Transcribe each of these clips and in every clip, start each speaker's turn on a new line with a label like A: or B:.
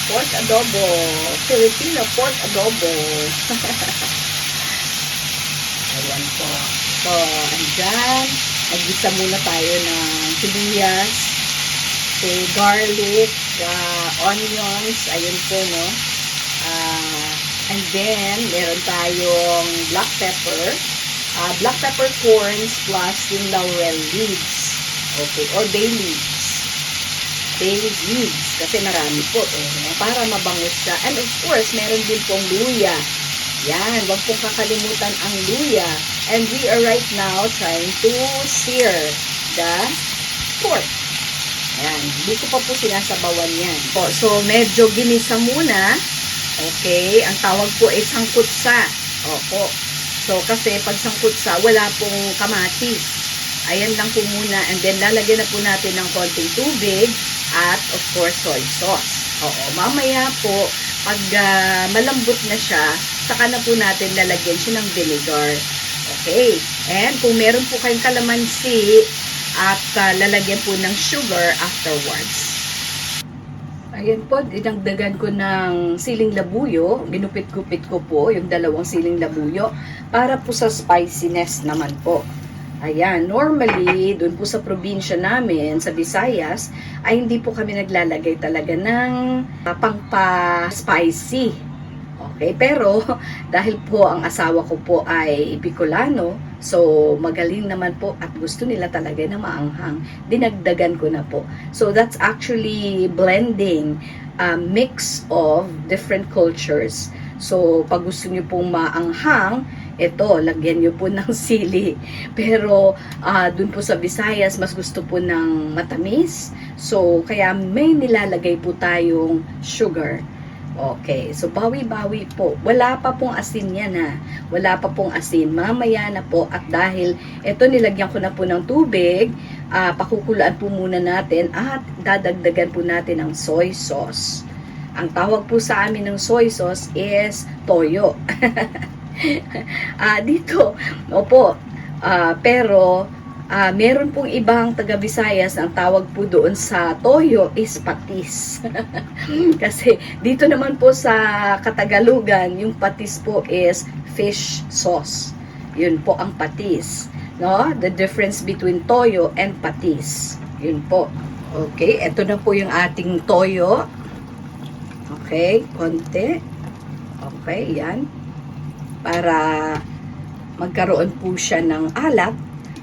A: Pork adobo. Filipino pork adobo. Ayan po. So, andyan. Nagisa muna tayo ng sibuyas, garlic, onions. Ayun po, no? And then, meron tayong black pepper. Black pepper corns plus yung laurel leaves. Okay, or bay leaves. Bay leaves. Kasi marami po para mabango siya. And of course, meron din pong luya. Yan, wag pong kakalimutan ang luya. And we are right now trying to sear the pork. Ayan, hindi ko pa po sinasabawan yan. So, medyo ginisa muna. Okay, ang tawag po ay sangkutsa. Opo. So, kasi pag sangkutsa, wala pong kamatis. Ayan lang po muna. And then, lalagyan na po natin ng konting tubig at, of course, soy sauce. Oo, mamaya po, pag malambot na siya, saka na po natin lalagyan siya ng vinegar. Okay. And kung meron po kayong kalamansi at lalagyan po ng sugar afterwards. Ayan po, dinagdagan ko ng siling labuyo. Ginupit-gupit ko po yung dalawang siling labuyo para po sa spiciness naman po. Ayan, normally, dun po sa probinsya namin, sa Visayas, ay hindi po kami naglalagay talaga ng pangpa-spicy. Okay, pero dahil po ang asawa ko po ay Bicolano, so magaling naman po at gusto nila talaga na maanghang, dinagdagan ko na po. So that's actually blending a mix of different cultures. So pag gusto niyo pong maanghang, ito, lagyan niyo po ng sili. Pero dun po sa Visayas, mas gusto po ng matamis. So kaya may nilalagay po tayong sugar. Okay, so bawi-bawi po. Wala pa pong asin yan ha. Wala pa pong asin. Mamaya na po. At dahil ito nilagyan ko na po ng tubig, pakukuluan po muna natin at dadagdagan po natin ng soy sauce. Ang tawag po sa amin ng soy sauce is toyo. Dito, opo. Pero meron pong ibang taga-Visayas, ang tawag po doon sa toyo is patis. Kasi dito naman po sa Katagalugan, yung patis po is fish sauce. Yun po ang patis. No? The difference between toyo and patis. Yun po. Okay, ito na po yung ating toyo. Okay, konti. Okay, yan. Para magkaroon po siya ng alat.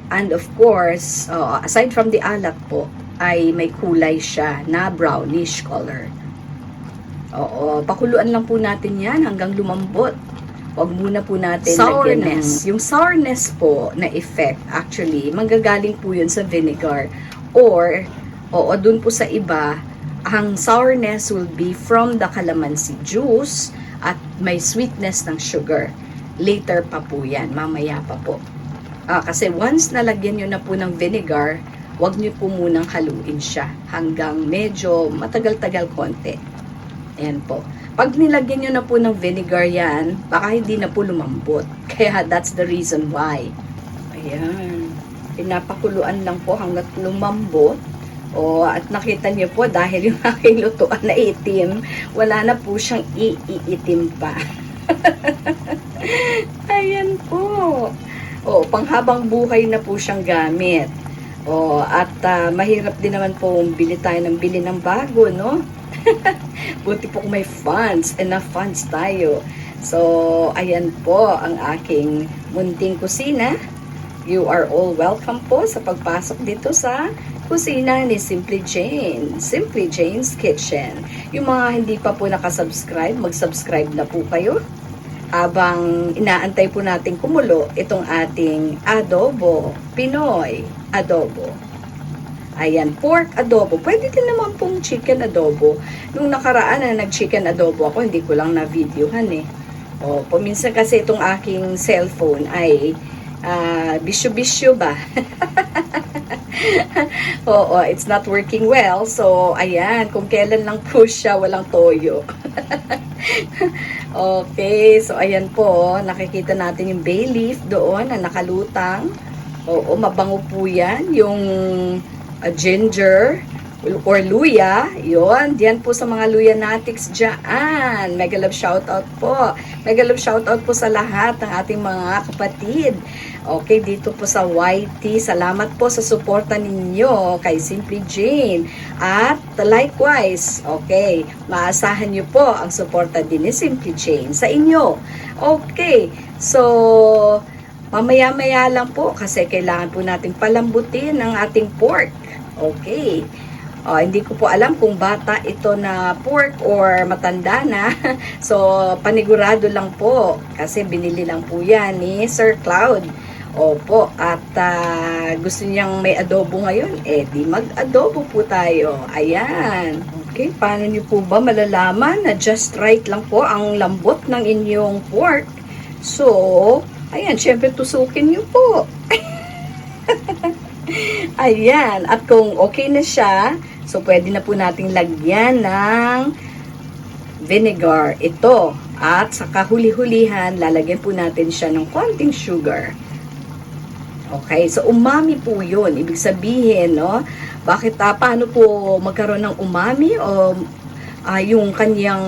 A: And of course, aside from the alat po, ay may kulay siya na brownish color. Oo, pakuluan lang po natin yan hanggang lumambot. Huwag muna po natin sourness. Yung sourness po na effect, actually, manggagaling po yun sa vinegar. Or, dun po sa iba, ang sourness will be from the calamansi juice at may sweetness ng sugar. Later pa po yan, mamaya pa po. Kasi once nalagyan nyo na po ng vinegar, wag nyo po munang haluin siya hanggang medyo matagal-tagal konti. Ayan po. Pag nilagyan nyo na po ng vinegar yan, baka hindi na po lumambot. Kaya that's the reason why. Ayan. Pinapakuluan lang po hanggang lumambot. At nakita nyo po dahil yung aking lutuan na itim, wala na po siyang iitim pa. Ayan po. Panghabang buhay na po siyang gamit. At mahirap din naman po bili tayo ng bili ng bago, no? Buti po kung may funds, enough funds tayo. So, ayan po ang aking munting kusina. You are all welcome po sa pagpasok dito sa kusina ni Simply Jane. Simply Jane's Kitchen. Yung mga hindi pa po nakasubscribe, mag-subscribe na po kayo. Habang inaantay po natin kumulo itong ating adobo, Pinoy adobo. Ayan, pork adobo. Pwede din naman pong chicken adobo. Nung nakaraan na nag-chicken adobo ako, hindi ko lang na-videohan eh. Paminsan kasi itong aking cellphone ay bisyo-bisyo ba? It's not working well. So, ayan, kung kailan lang po siya, walang toyo. Okay, so ayan po, nakikita natin yung bay leaf doon na nakalutang. Mabango po yan. Yung ginger, or luya, yon, diyan po sa mga luyanatics dyan. Mega love shoutout po. Mega love shoutout po sa lahat ng ating mga kapatid. Okay, dito po sa YT, salamat po sa suporta ninyo kay Simply Jane. At likewise, okay, maasahan nyo po ang suporta din ni Simply Jane sa inyo. Okay, so mamaya-maya lang po kasi kailangan po natin palambutin ang ating pork. Okay. Hindi ko po alam kung bata ito na pork or matanda na. So, panigurado lang po. Kasi binili lang po yan ni Sir Cloud. Opo. At gusto niyang may adobo ngayon. Di mag-adobo po tayo. Ayan. Okay. Paano niyo po ba malalaman na just right lang po ang lambot ng inyong pork? So, ayan. Syempre, tusukin niyo po. Ayan. At kung okay na siya, so, pwede na po nating lagyan ng vinegar ito. At sa kahuli-hulihan, lalagyan po natin siya ng konting sugar. Okay, so umami po yun. Ibig sabihin, no? Bakit, paano po magkaroon ng umami? O yung kanyang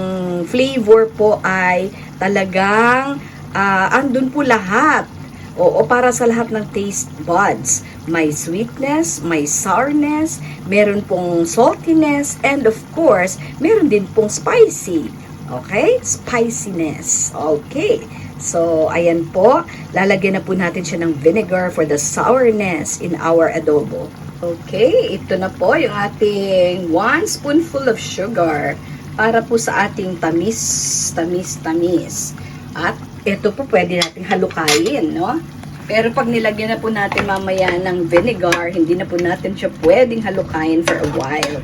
A: flavor po ay talagang andun po lahat. O para sa lahat ng taste buds. May sweetness, may sourness, meron pong saltiness, and of course, meron din pong spicy. Okay? Spiciness. Okay. So, ayan po. Lalagyan na po natin siya ng vinegar for the sourness in our adobo. Okay. Ito na po yung ating 1 spoonful of sugar para po sa ating tamis. At ito po pwede natin halukayin, no? Pero pag nilagyan na po natin mamaya ng vinegar, hindi na po natin siya pwedeng halukayin for a while.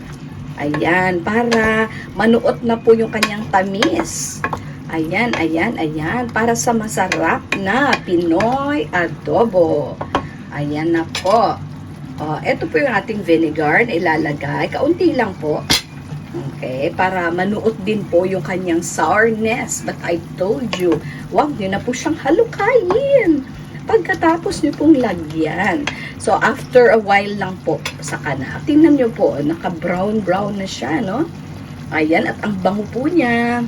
A: Ayan, para manuot na po yung kanyang tamis. Ayan, para sa masarap na Pinoy adobo. Ayan na po. Ito po yung ating vinegar na ilalagay. Kaunti lang po. Okay, para manuot din po yung kanyang sourness. But I told you, wag nyo na po siyang halukayin. Pagkatapos nyo pong lagyan. So, after a while lang po, saka na. Tingnan nyo po, naka-brown na siya, no? Ayan, at ang bango po niya.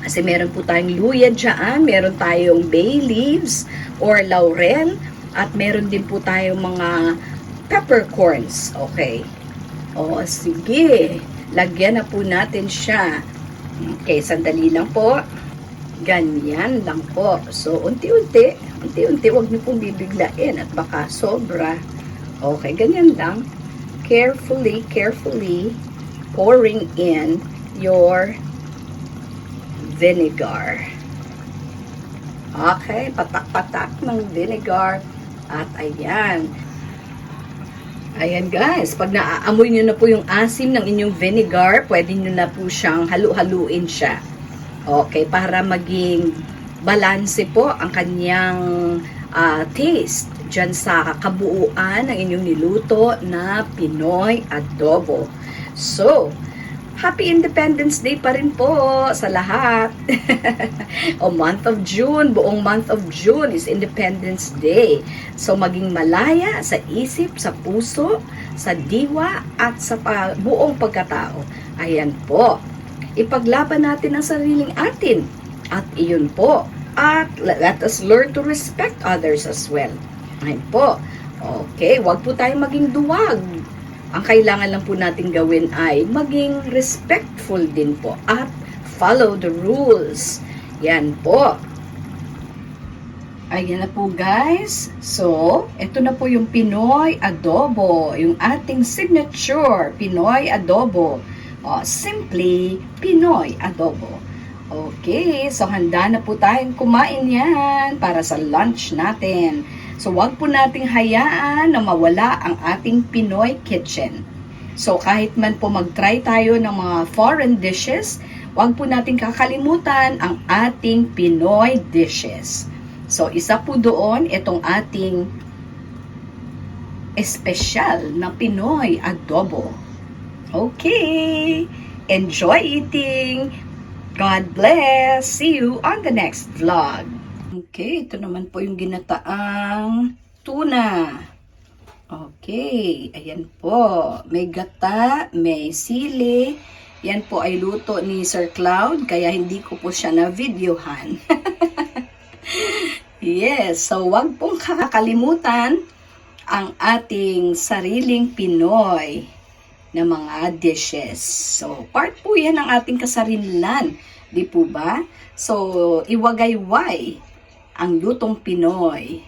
A: Kasi meron po tayong luya dyan, meron tayong bay leaves or laurel, at meron din po tayong mga peppercorns. Okay. Sige. Lagyan na po natin siya. Okay, sandali lang po. Ganyan lang po. So, unti-unti, wag niyo pong bibiglain at baka sobra. Okay, ganyan lang. Carefully pouring in your vinegar. Okay, patak-patak ng vinegar. At ayan. Ayan guys, pag naaamoy nyo na po yung asim ng inyong vinegar, pwede nyo na po siyang halu-haluin siya. Okay, para maging balanse po ang kanyang taste dyan sa kabuuan ng inyong niluto na Pinoy adobo. So, Happy Independence Day pa rin po sa lahat. Month of June, buong month of June is Independence Day. So, maging malaya sa isip, sa puso, sa diwa, at sa buong pagkatao. Ayan po. Ipaglaban natin ang sariling atin. At iyon po. At let us learn to respect others as well. Ayan po. Okay, wag po tayong maging duwag. Ang kailangan lang po natin gawin ay maging respectful din po at follow the rules. Yan po. Ayan na po guys. So, ito na po yung Pinoy adobo. Yung ating signature Pinoy adobo. Simply Pinoy adobo. Okay, so handa na po tayong kumain yan para sa lunch natin. So, wag po nating hayaan na mawala ang ating Pinoy kitchen. So, kahit man po mag-try tayo ng mga foreign dishes, wag po nating kakalimutan ang ating Pinoy dishes. So, isa po doon, itong ating espesyal na Pinoy adobo. Okay, enjoy eating! God bless! See you on the next vlog. Okay, ito naman po yung ginataang tuna. Okay, ayan po. May gata, may sili. Yan po ay luto ni Sir Cloud, kaya hindi ko po siya na-videohan. Yes, so wag pong kakalimutan ang ating sariling Pinoy na mga dishes. So, part po yan ng ating kasarinlan. Di po ba? So, iwagayway ang lutong Pinoy.